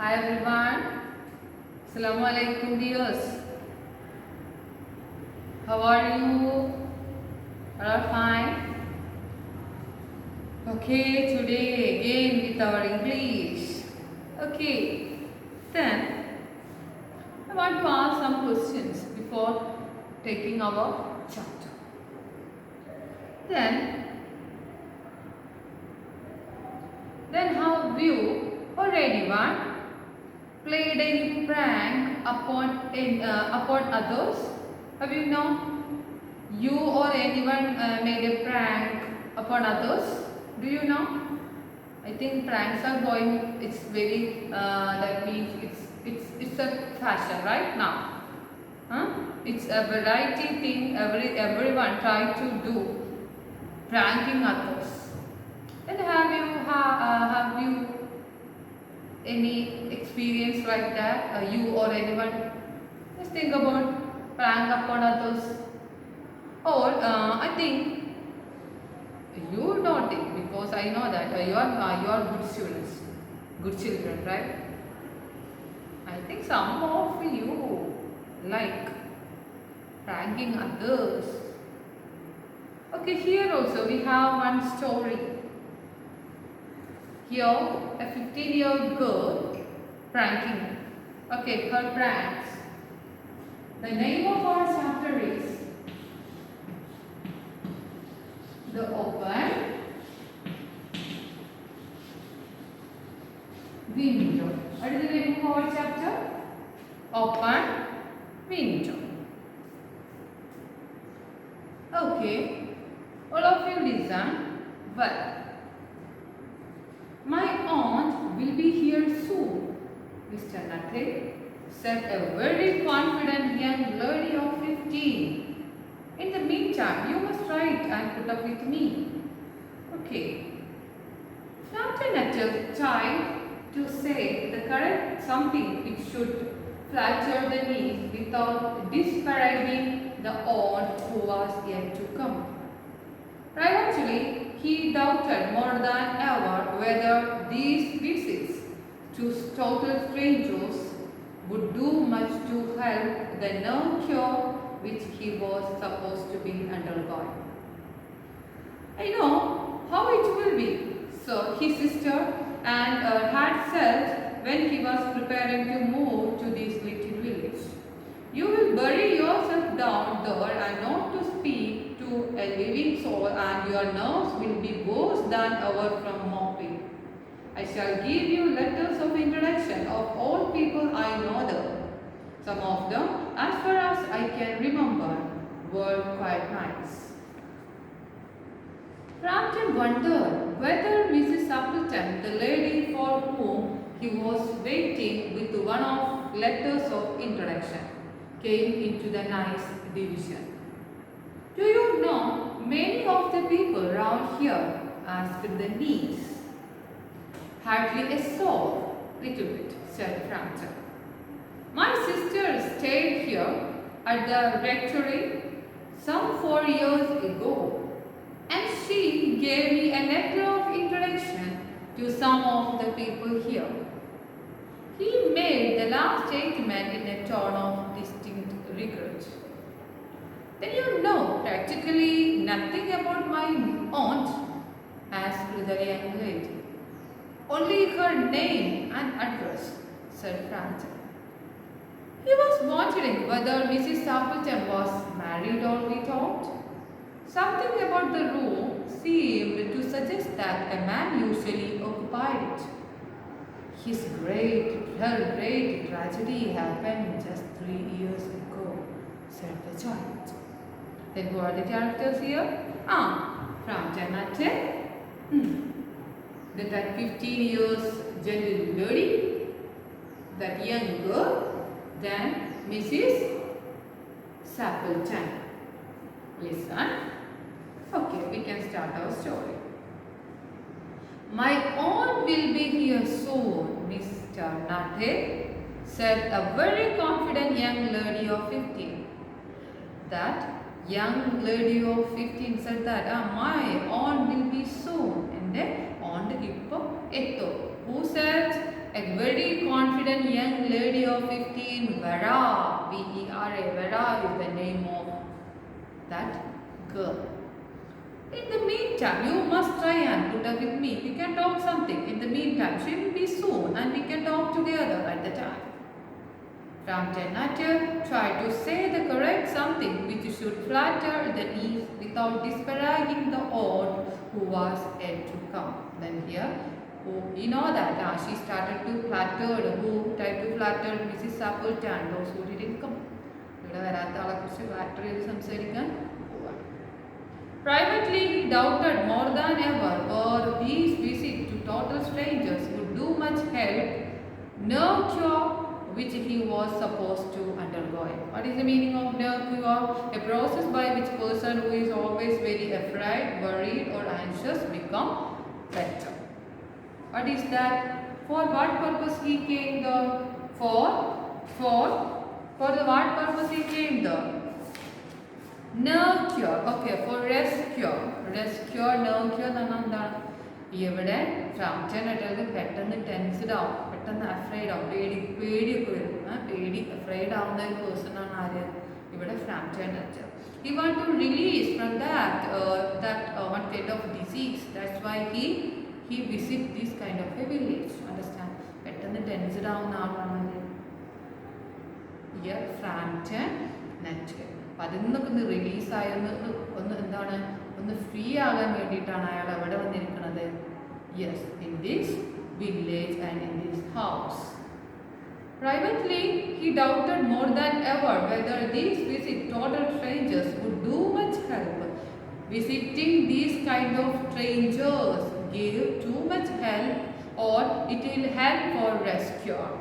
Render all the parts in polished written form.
Hi everyone. Assalamu alaikum dears. How are you? All fine? Okay, today again with our English. Okay, then I want to ask some questions before taking our chapter. Then have you or anyone played any prank upon others? Have you know you or anyone made a prank upon others? Do you know? I think pranks are going. It's very that means it's a fashion right now. Huh? It's a variety thing. Everyone try to do pranking others. And have you any experience like that? You or anyone? Just think about prank upon others. Or I think you don't think because I know that you are good students, good children, right? I think some of you like pranking others. Okay, here also we have one story. Here, a 15-year-old girl pranking. Okay, her pranks. The name of our chapter is The Open Window. What is the name of our chapter? Open Window. Okay, all of you listen well. My aunt will be here soon, Mr. Nathe said a very confident young lady of 15. In the meantime, you must write and put up with me. Okay. Frampton Nathe tried to say the correct something which should flatter the knees without disparaging the aunt who was yet to come. Privately, he doubted more than ever whether these visits to total strangers would do much to help the nerve cure which he was supposed to be undergoing. I know how it will be, so his sister and had said when he was preparing to move to this little village. You will bury yourself down there and not to speak to a living soul, and your nerves will be worse than ever from moping. I shall give you letters of introduction of all people I know there. Some of them, as far as I can remember, were quite nice. Frampton wondered whether Mrs. Appleton, the lady for whom he was waiting with one of letters of introduction, came into the nice division. Do you know, many of the people round here asked the niece. Hardly a soul, little bit, said Frampton. My sister stayed here at the rectory some 4 years ago, and she gave me a letter of introduction to some of the people here. He made the last statement in a tone of distinct regret. Then you know practically nothing about my aunt, asked the young lady. Only her name and address, said Frampton. He was wondering whether Mrs. Appleton was married or without. Something about the room seemed to suggest that a man usually occupied it. Her great tragedy happened just 3 years ago, said the child. Then who are the characters here? Frampton Nathe, that 15 years gentle lady, that young girl, then Mrs. Appleton. Listen. Okay, we can start our story. My aunt will be here soon, Mr. Nathe said a very confident young lady of 15. That young lady of 15 said that my aunt will be soon. And then aunt ഇപ്പോൾ എത്തോ? Who said a very confident year 15, Vera, V-E-R-A, Vera is the name of that girl. In the meantime, you must try and put up with me. We can talk something. In the meantime, she will be soon and we can talk together at the time. Frampton Nutter tried to say the correct something which should flatter the niece without disparaging the old who was yet to come. Then here, you know that she started to flatter, who tried to flatter Mrs. Appleton, those who didn't come. Privately, he doubted more than ever whether these visits to total strangers would do much help, no cure, which he was supposed to undergo. What is the meaning of nerve cure? A process by which person who is always very afraid, worried or anxious become better. What is that? For what purpose he came there? For the what purpose he came there? Nerve cure. Okay, for rest cure. Rest cure, nerve cure എന്താണ്? ഇവിടെ ഫ്രാംപ്റ്റൺ ആയിട്ട് പെട്ടെന്ന് tensed ആവും, പെട്ടെന്ന് afraid ആവും, പേടിയൊക്കെ വരും. Afraid ആവുന്ന ഒരു പേഴ്സൺ ആണ് ആര്? ഇവിടെ ഫ്രാംപ്റ്റൺ ആയിട്ട്. He want to release from that one kind of disease. That's why he visit this kind of a village. Understand? പെട്ടെന്ന് ടെൻസ്ഡ് ആവുന്ന ആളാണ് here ഫ്രാംപ്റ്റൺ നെറ്റ്. അപ്പം അതിൽ നിന്നൊക്കെ ഒന്ന് റിലീസായെന്ന് ഒന്ന് എന്താണ് ഒന്ന് ഫ്രീ ആകാൻ വേണ്ടിയിട്ടാണ് അയാൾ എവിടെ വന്നിരിക്കുന്നത്? Yes, in this village and in this house. Privately, he doubted more than ever whether these visit total strangers would do much help. Visiting these kind of strangers give too much help, or it will help for rest cure,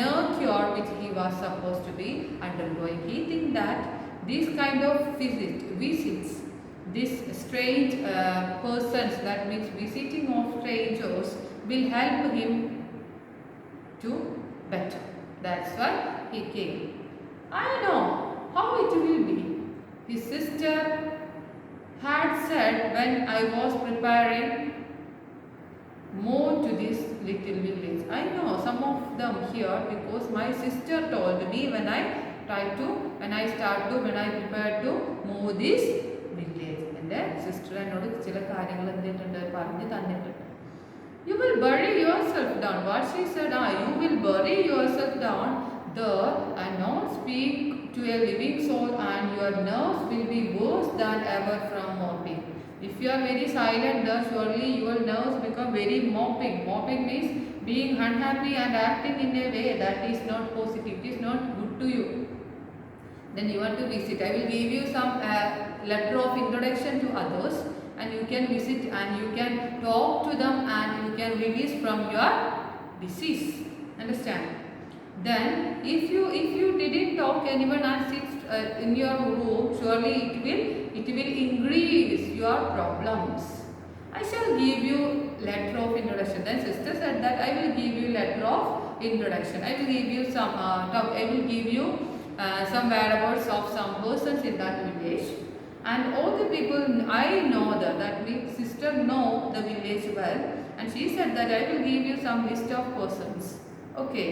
no cure which he was supposed to be undergoing. He think that these kind of visits, this strange persons, that means visiting of strangers, will help him to better. That's why he came. I know how it will be. His sister had said when I was preparing move to this little village. I know some of them here because my sister told me when I prepare to move this village. എൻ്റെ sister എന്നോട് ചില കാര്യങ്ങൾ എന്തിട്ടുണ്ട് പറഞ്ഞു തന്നിട്ടുണ്ട്. You will bury yourself down. What she said, you will bury yourself down there and not speak to a living soul, and your nerves will be worse than ever from moping. If you are very silent there, surely your nerves become very moping. Moping means being unhappy and acting in a way that is not positive, it is not good to you. Then you want to visit. I will give you some letter of introduction to others, and you can visit and you can talk to them and you can release from your disease. Understand? Then if you didn't talk anyone and sit in your room, surely it will increase your problems. I shall give you letter of introduction. Then sister said that I will give you letter of introduction. I will give you some some whereabouts of some persons in that village. And all the people, I know that means sister know the village well, and she said that I will give you some list of persons. Okay,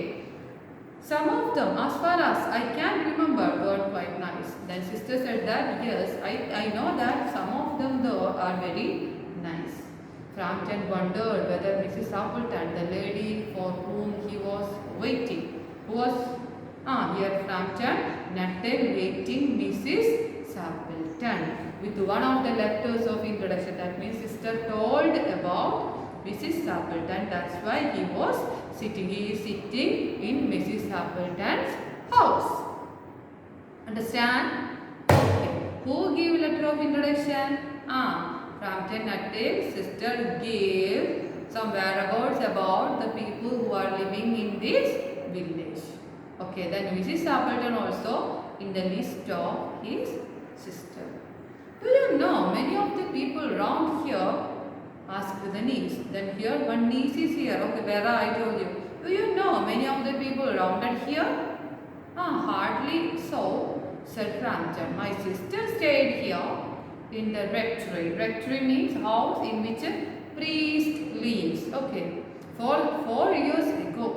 some of them as far as I can remember were quite nice. Then sister said that yes, I know that some of them though are very nice. Frampton wondered whether Mrs. Appleton, the lady for whom he was waiting, here Frampton Nuttall waiting Mrs. Appleton with one of the letters of introduction. That means sister told about Mrs. Appleton. That's why he is sitting in Mrs. Appleton's house. Understand? Okay. Who gave letter of introduction? Frampton Nuttall's sister gave some whereabouts about the people who are living in this village. Okay, then Mrs. Appleton also in the list of his sister. Do you know many of the people around here? Asked the niece. Then here one niece is here. Okay, Vera, I told you. Do you know many of the people around here? Hardly so, said Frampton. My sister stayed here in the rectory. Rectory means house in which a priest lives. Okay, for 4 years ago.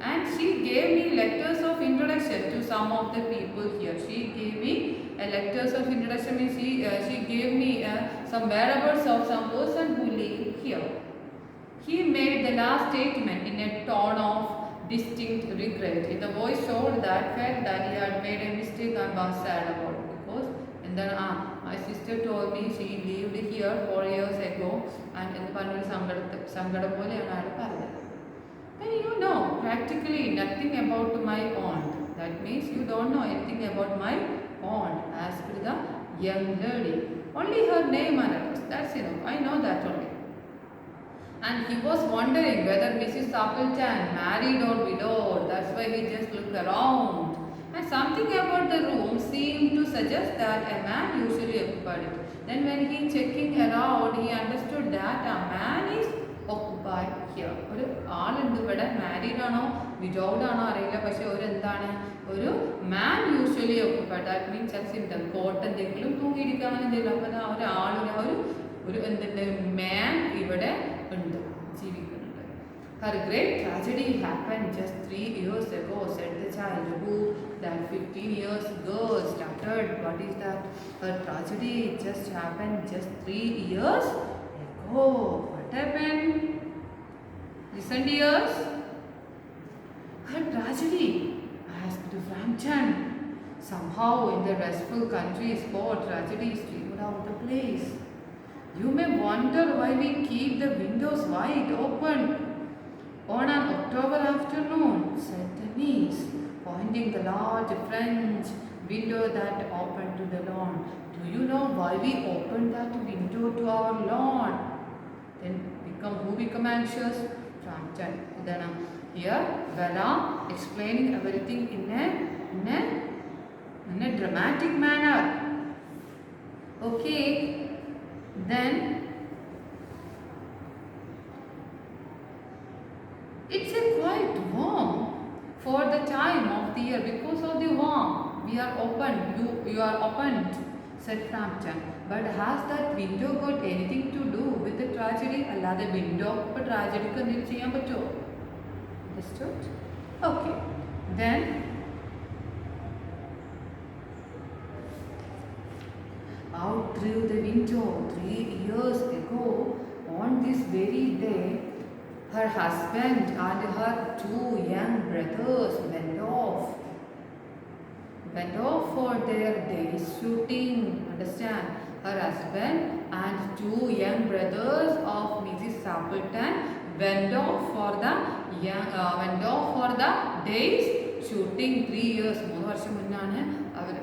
and she gave me letters of introduction to some of the people here. She gave me letters of introduction means she gave me some whereabouts of some person who live here. He made the last statement in a tone of distinct regret. The voice showed that felt that he had made a mistake and was sad about it. Because and then my sister told me she lived here 4 years ago and in the Sangada pole. Then you know practically nothing about my aunt. That means you don't know anything about my aunt, asked the young lady. Only her name and address. That's enough. I know that only. And he was wondering whether Mrs. Appleton married or widowed. That's why he just looked around. And something about the room seemed to suggest that a man usually occupied it. Then when he checking around, he understood that a man is occupied here. ഒരു ആളുണ്ട് ഇവിടെ married ആണോ വിഡൗഡ് ആണോ അറിയില്ല പക്ഷെ ഒരു എന്താണ് ഒരു മാൻ യൂഷ്വലി occupied. ദാറ്റ് മീൻസ് ചില സിംറ്റം കോട്ട് എന്തെങ്കിലും തൂങ്ങിയിരിക്കുക അങ്ങനെ എന്തെങ്കിലും അപ്പോൾ ഒരു എന്തുണ്ട് മാൻ ഇവിടെ ഉണ്ട് ജീവിക്കുന്നുണ്ട്. Her great tragedy happened just 3 years ago, said the child who that 15 years ago stuttered. What is that? Her tragedy just happened just 3 years ago. What happened? Listen dears. Her tragedy, asked Frampton. Somehow in the restful country sport, tragedy streamed out the place. You may wonder why we keep the windows wide open on an October afternoon, said the niece, pointing the large French window that opened to the lawn. Do you know why we opened that window to our lawn? Then who become anxious? Frampton. Then here Bella explaining everything in a dramatic manner. Okay. Then it's a quite warm for the time of the year because of the warm. We are open. You are opened, said Frampton. But has that window got anything to do with the tragedy? അല്ലാതെ window ഇപ്പോൾ ട്രാജഡിക്ക് എന്തെങ്കിലും ചെയ്യാൻ പറ്റുമോ? Understood? Okay. Then out through the window 3 years ago, on this very day, her husband and her 2 young brothers went off for their day's shooting. Understand? Her husband and 2 young brothers of Mrs. Appleton went off for the day's shooting. 3 years 3 വർഷം മുന്നാണ് അവർ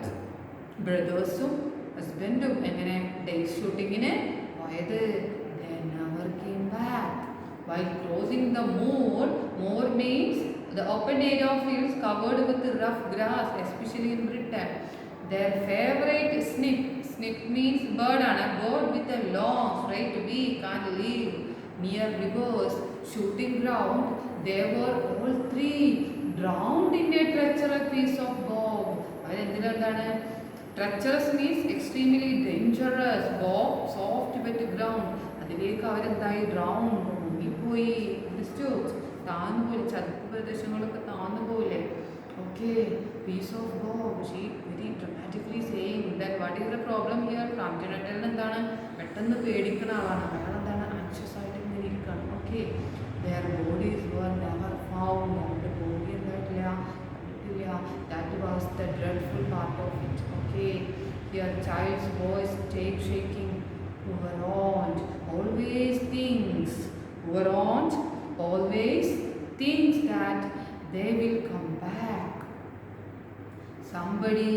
ബ്രദേഴ്സും ഹസ്ബൻഡും എങ്ങനെ date ഷൂട്ടിങ്ങിന് പോയത്. They never came back. While crossing the moor means the open area of fields covered with rough grass, especially in Britain. Their favorite snip means bird, and a bird with a long straight beak and live near rivers, shooting ground. They were all 3 drowned in a treacherous piece of bog. അതെന്തിനാണ്? Treacherous means extremely dangerous. Bog, soft wet ground. അതിലേക്ക് അവരെന്തായി? Drowned, മുങ്ങിപ്പോയി. Understood? താന്നുപോലെ ചതുപ്പ് പ്രദേശങ്ങളൊക്കെ താന്നുപോലെ. Okay, piece of bog. She very dramatically saying that what is the problem here? Frampton എന്താണ്? പെട്ടെന്ന് പേടിക്കുന്ന ആളാണ്. അയാൾ എന്താണ്? Anxious ആയിട്ട് ഇങ്ങനെ ഇരിക്കുകയാണ്. Okay, their bodies were never found. അവരുടെ ബോഡി എന്തായിട്ടില്ല? കണ്ടിട്ടില്ല. That was the dreadful part of it. Okay, your child's voice shaking. Poor aunt always thinks that they will come back. Somebody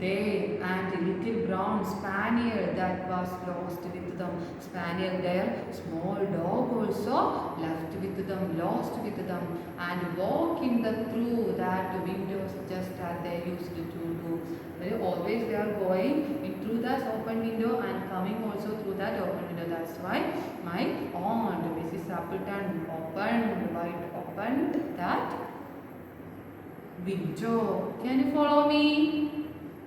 there and a little brown spaniel that was lost with them. Spaniel there, small dog also lost with them and walking through that windows just as they used to do. Always they are going in through that open window and coming also through that open window. That's why my aunt Mrs. Appleton opened that window. Can you follow me?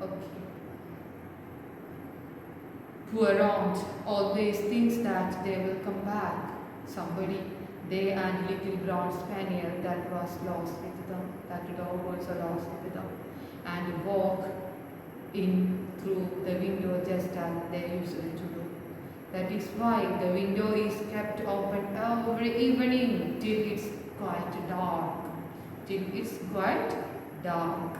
Okay. Poor aunt always thinks that they will come back. Somebody They and little brown spaniel that was lost with them, that dog also lost with them, and walk in through the window just as they used to do. That is why the window is kept open every evening till it's quite dark. Till it's quite dark.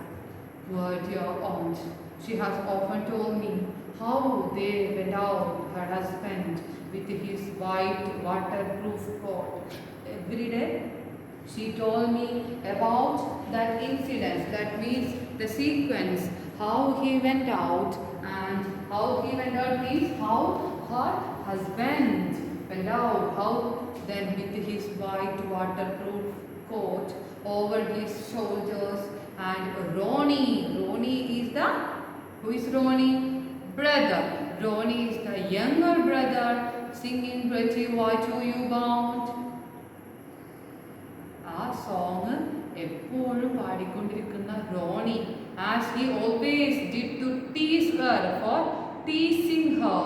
Poor dear aunt, she has often told me how they went out, her husband, with his white waterproof coat every day. She told me about that incident, that means the sequence, how he went out and how he went out means how her husband went out, how then with his white waterproof coat over his shoulders, and Ronnie is the, who is Ronnie? Brother. Ronnie is the younger brother singing Pretty Why To You Bound. ആ song എപ്പോഴും പാടിക്കൊണ്ടിരിക്കുന്ന Roni, as he always did to tease her, for teasing her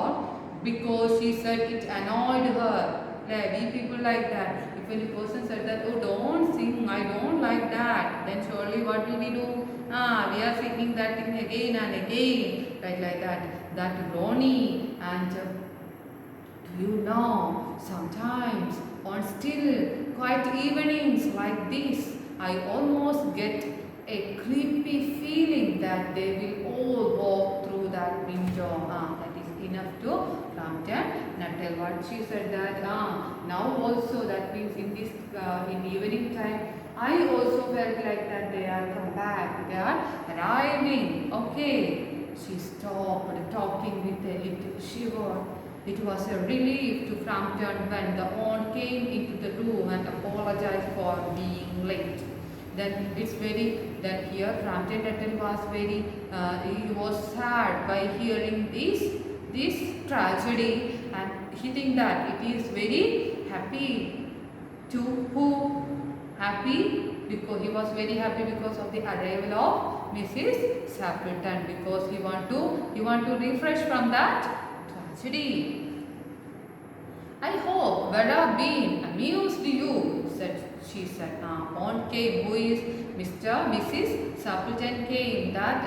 because she said it annoyed her. Like, we people like that. If any person said that, oh don't sing, I don't like that, then surely what will we do? We are singing that thing again and again, like that. That Ronnie, and do you know, sometimes on still quiet evenings like this, I almost get a creepy feeling that they will all walk through that window. That is enough to Frampton Nuttall. What she said that now also, that means in this in evening time, I also felt like that they are come back, they are arriving. Okay, she stopped talking with a little shiver. It was a relief to Frampton when the aunt came into the room and apologized for being late. Then it's very, that here Frampton Nuttall was very, he was sad by hearing this tragedy, and he think that it is very happy to who? Happy because he was very happy because of the arrival of Mrs. Sappleton, because he want to refresh from that tragedy. I hope Vera been amused you, she said. Aunt came, who is Mrs. Sappleton came, that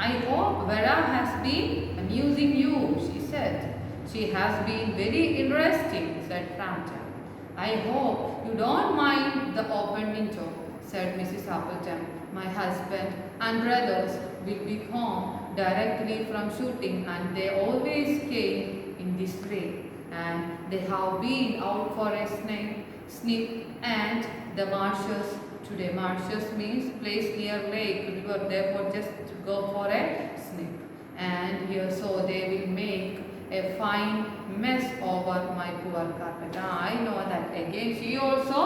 I hope Vera has been amusing you, she said. She has been very interesting, said Frampton. I hope you don't mind the open window, said Mrs. Sappleton. My husband and brothers will be home directly from shooting, and they always came in this way. And they have been out for a snip and the marshes today. Marshes means place near lake, river. Therefore, just to go for a snip. And here, so they will make a fine mess over my poor carpet. I know that. Again, she also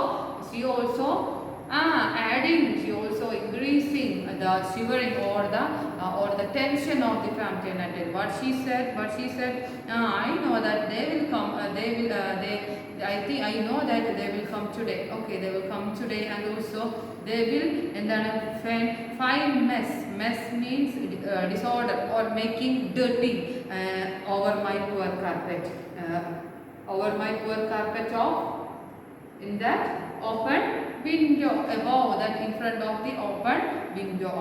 adding, she also increasing the shivering or the tension of the Frampton Nuttall. What she said, I know that they will come, I know that they will come today. Okay, they will come today, and also they will, and then fine mess means disorder or making dirty over my poor carpet, of in that open window, above that, in front of the open window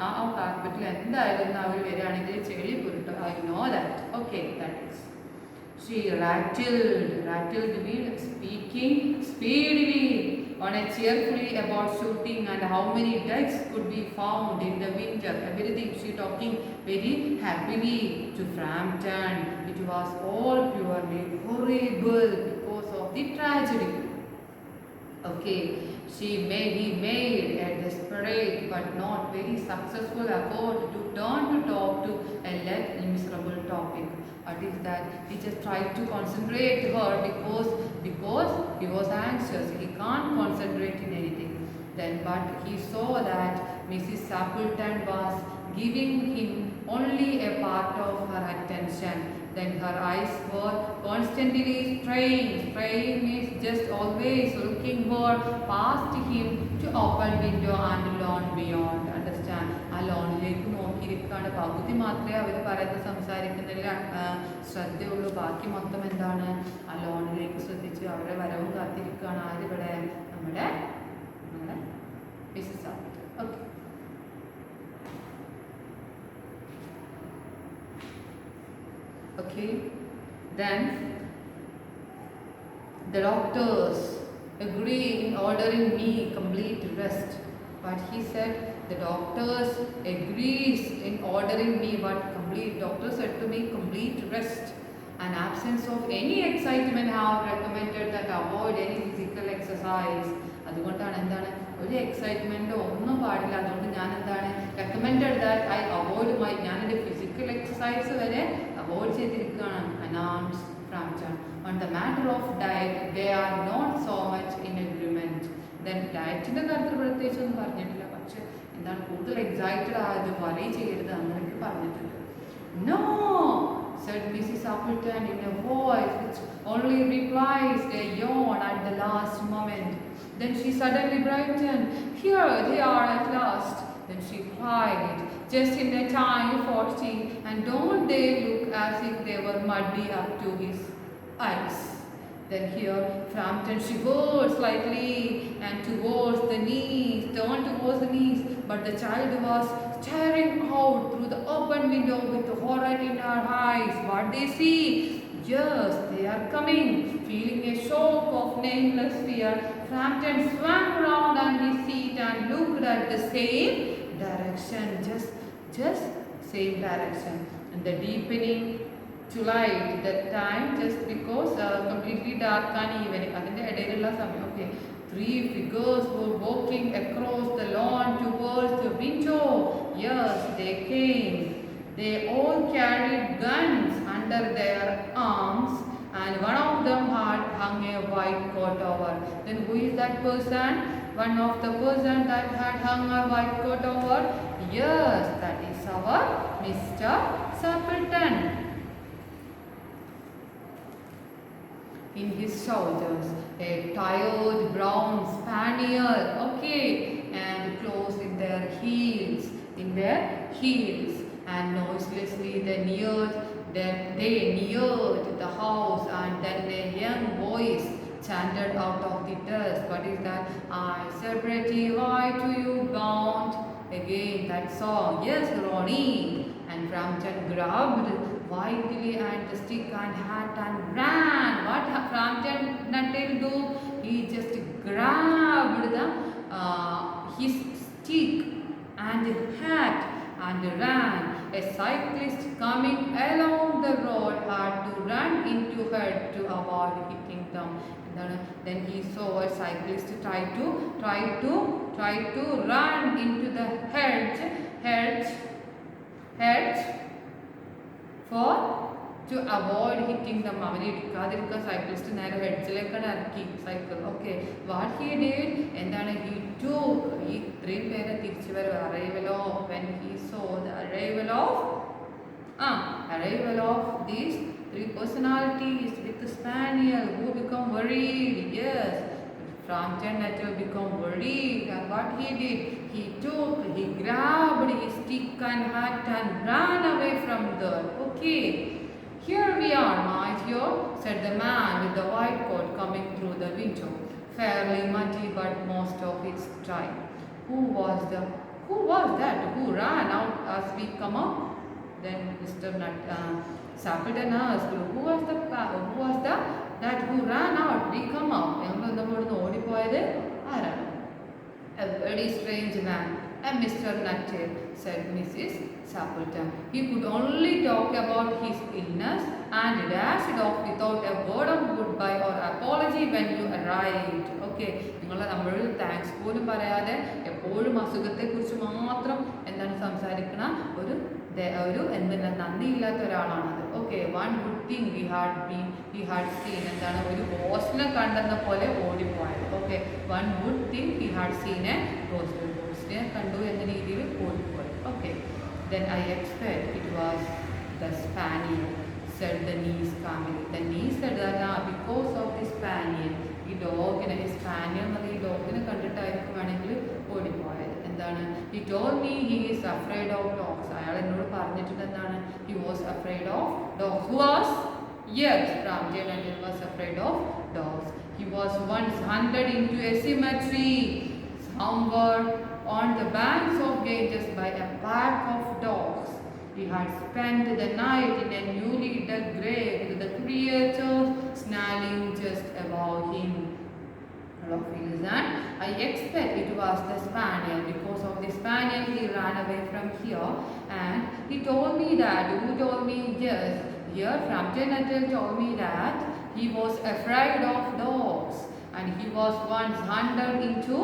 ആ കാർപ്പറ്റിൽ എന്തായാലും അവർ വരികയാണെങ്കിൽ ചെളി പുരട്ടും. I know that. Okay, that is. She rattled wheel, speaking speedily on a cheerfully about shooting and how many ducks could be found in the winter. Everything she talking very happily to Frampton. It was all purely horrible because of the tragedy. Okay, he made a desperate but not very successful effort to turn to talk to a less miserable topic. What is that? He just tried to concentrate her because he was anxious. He can't concentrate in anything. Then, but he saw that Mrs. Sappleton was giving him only a part of her attention. Then her eyes were constantly straying means just always looking past him to open window and lawn beyond. Understand? ആ ലോണിലേക്ക് നോക്കിയിരിക്കുകയാണ്. പകുതി മാത്രമേ അവർ പറയുന്നത് സംസാരിക്കുന്നില്ല ശ്രദ്ധയുള്ളൂ. ബാക്കി മൊത്തം എന്താണ്? ആ ലോണിലേക്ക് ശ്രദ്ധിച്ച് അവരുടെ വരവും കാത്തിരിക്കും. Okay. Then the doctors agree in ordering me complete rest. But he said, the doctors agrees in ordering me what complete. Doctor said to me complete rest and absence of any excitement. Have recommended that avoid any physical exercise. അതുകൊണ്ടാണ് എന്താണ് ഒരു എക്സൈറ്റ്മെൻറ്റോ ഒന്നും പാടില്ല. അതുകൊണ്ട് ഞാൻ എന്താണ് recommended that I avoid ഞാൻ എൻ്റെ ഫിസിക്കൽ എക്സസൈസ് വരെ അവോയ്ഡ് ചെയ്തിരിക്കുകയാണ്. Announce Frampton. On the matter of diet, they are not so much in agreement. Then ഡയറ്റിൻ്റെ കാര്യത്തിൽ പ്രത്യേകിച്ചൊന്നും പറഞ്ഞിട്ടില്ല. പക്ഷെ എന്താണ് കൂടുതൽ എക്സൈറ്റഡ് ആയത് വറി ചെയ്യരുത് അങ്ങനെയൊക്കെ പറഞ്ഞിട്ടുണ്ട്. No, said Mrs. Appleton in a voice which only replies a yawn at the last moment. Then she suddenly brightened. Here they are at last. Then she cried it just in the time for tea, and don't they look as if they were muddy up to his eyes. Then here Frampton shivered slightly and towards the knees, turned towards the knees, but the child was staring out through the open window with horror in her eyes. What they see? Yes, they are coming. Feeling a shock of nameless fear, Frampton swung round on his seat and looked at the same direction, just same direction. And the deepening to light that time, just because completely dark and evening. അതിൻ്റെ ഇടയിലുള്ള സമയം. Okay. 3 figures were walking across the lawn towards the window. Yes, they came. They all carried guns under their arms, and one of them had hung a white coat over. Then who is that person? One of the person that had hung a white coat over? Yes, that is our Mr. Sappleton. In his shoulders, a tired brown spaniel, okay, and close in their heels, and noiselessly they neared the house, and then a young voice chanted out of the dust. What is that? I said, Pretty, why do you bound? Again that song. Yes, Ronnie. And Frampton grabbed wildly at the stick and hat and ran. What Frampton Nuttall do? He just grabbed his stick and hat and ran. A cyclist coming along the road had to run into her to avoid hitting them. Then he saw a cyclist try to run into the hedge for to avoid hitting them. അവനെ ഇടിക്കാതിരിക്കാൻ cyclist നേരെ ഹെഡ്ജിലേക്കാണ് ഇറക്കി cycle. Okay, what he did എന്താണ് he took ഈ ഇത്രയും പേരെ തിരിച്ചു വരും arrival of these 3 personalities with the spaniel who become worried. Yes, Frampton Nuttall become worried, and what he did, he grabbed his stick and hat and ran away from there. Okay, here we are, my dear, said the man with the white coat coming through the window, fairly muddy but most of it dry. Who was that who ran out as we come up? Then Mr. Sappleton asked, who was that who ran out? We come up. A very strange man. And Mr. Nuttall, said Mrs. Sappleton. He could only talk about his illness and dashed off without a word of goodbye or apology when you arrived. Okay, നമ്മൾ thanks പോലും പറയാതെ എപ്പോഴും അസുഖത്തെക്കുറിച്ച് മാത്രം എന്താണ് സംസാരിക്കുന്ന ഒരു നന്ദിയില്ലാത്ത ഒരാളാണത്. Okay, one good thing he had seen എന്താണ് ഒരു ഗോസ്റ്റിനെ കണ്ടെന്ന പോലെ ഓടിപ്പോയത്. Okay, one good thing he had seen a ഗോസ്റ്റിനെ കണ്ടു എന്ന രീതിയിൽ ഓടിപ്പോയത്. Okay, then I expect it was the spaniel, said the niece family. The niece said that because of the spaniel, ഈ ഡോഗിനെ സ്പാനിയൽ എന്നത് ഈ ഡോഗിനെ കണ്ടിട്ടായിരിക്കും വേണമെങ്കിൽ ഓടിപ്പോയത്. എന്താണ് he told me he is afraid of dogs. അയാൾ എന്നോട് പറഞ്ഞിട്ടുണ്ട് എന്താണ് he was afraid of dogs. Who was? Yes, Frampton Nuttall was afraid of dogs. He was once hunted into a cemetery somewhere on the banks of Ganges by a pack of dogs. he had spent the night in a newly dug grave with the creatures snarling just above him. I expect it was the spaniel. Because of the spaniel, he ran away from here, and he told me that. Who told me? Yes, here Frampton Nuttall told me that he was afraid of dogs, and he was once hunted into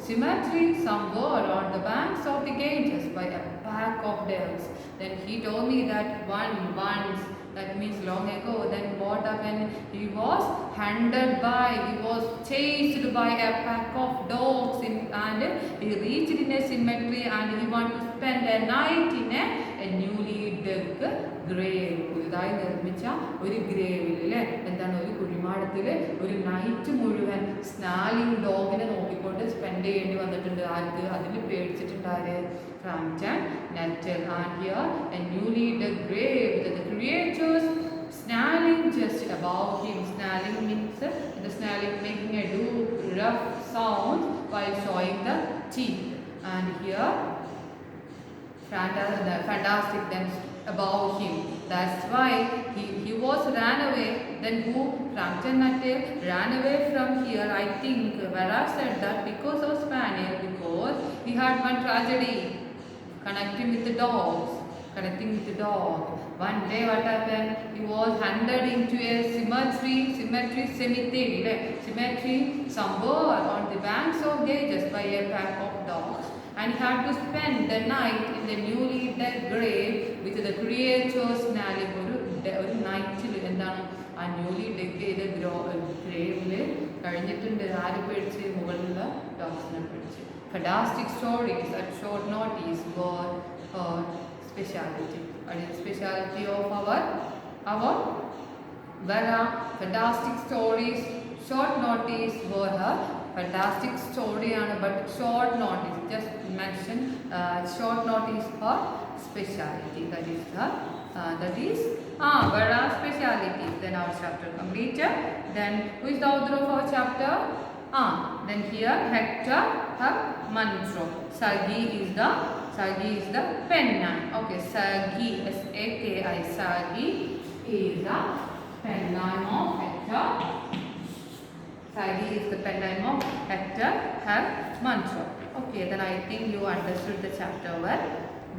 cemetery somewhere on the banks of the Ganges by a pack of dogs. Then he told me that once, that means long ago, then what happened? He was hunted by, he was chased by a pack of dogs and he reached in a cemetery and he wanted to spend a night in a newly dug grave. പുതുതായി നിർമ്മിച്ച ഒരു ഗ്രേവിൽ അല്ലേ, എന്താണ്, ഒരു കുഴിമാടത്തിൽ ഒരു night മുഴുവൻ സ്നാലിംഗ് ഡോഗിനെ നോക്കിക്കൊണ്ട് spend ചെയ്യേണ്ടി വന്നിട്ടുണ്ട്. ആർക്ക്? അതിൽ പേടിച്ചിട്ടുണ്ട് ആര്? Frampton Nuttall. And here a newly dug grave with the creatures snarling just above him. Snarling means the snarling making a rough sound while showing the teeth. And here fantastic then above him. That's why he was ran away. Then who? Frampton Nuttall ran away from here. I think Vera said that because of spaniel, because he had one tragedy connecting with the dogs. One day what happened? He was handed into a cemetery somewhere on the banks of Ganges by a pack of dogs, and he had to spend the night in the newly dug grave with the creatures snarling. ഒരു നൈറ്റിൽ എന്താണ് ആ newly dug ചെയ്ത ഗ്രേവിൽ കഴിഞ്ഞിട്ടുണ്ട്. ആര് പേടിച്ച്? മുകളിലുള്ള ഡോഗ്സിനെ പേടിച്ച്. Fantastic stories at short notice were her speciality. What is the speciality of our Vera? Fantastic stories, short notice were her fantastic story, but short notice, just mention short notice her speciality. That is Vera speciality. Then our chapter completed. Then who is the author of our chapter? Then here Hector Munro. Sagi is the pen name. Okay, Sagi, S-A-K-I. Sagi is the pen name of Hector. Sagi is the pen name of Hector Munro. Okay, then I think you understood the chapter well.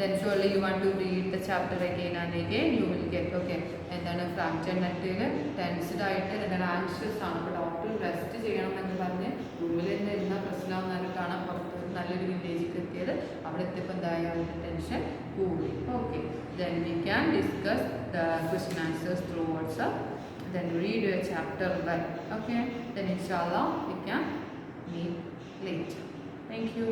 Then surely you want to read the chapter again and again. You will get, okay. And then Frampton Nuttall tensed ആയിട്ട് എന്താണ് anxious ആണ്. അപ്പോൾ doctor rest ചെയ്യണം എന്ന് പറഞ്ഞ് റൂമിൽ തന്നെ ഇരുന്ന പ്രശ്നമാണെന്നാണ് കാണാൻ പുറത്ത് നല്ലൊരു വില്ലേജിൽ എത്തിയത്. അവിടെ എത്തിയപ്പോൾ എന്തായ ടെൻഷൻ കൂടി. Okay, then we can discuss the question answers through WhatsApp. Then read your chapter well. Okay, then inshallah we can meet later. Thank you.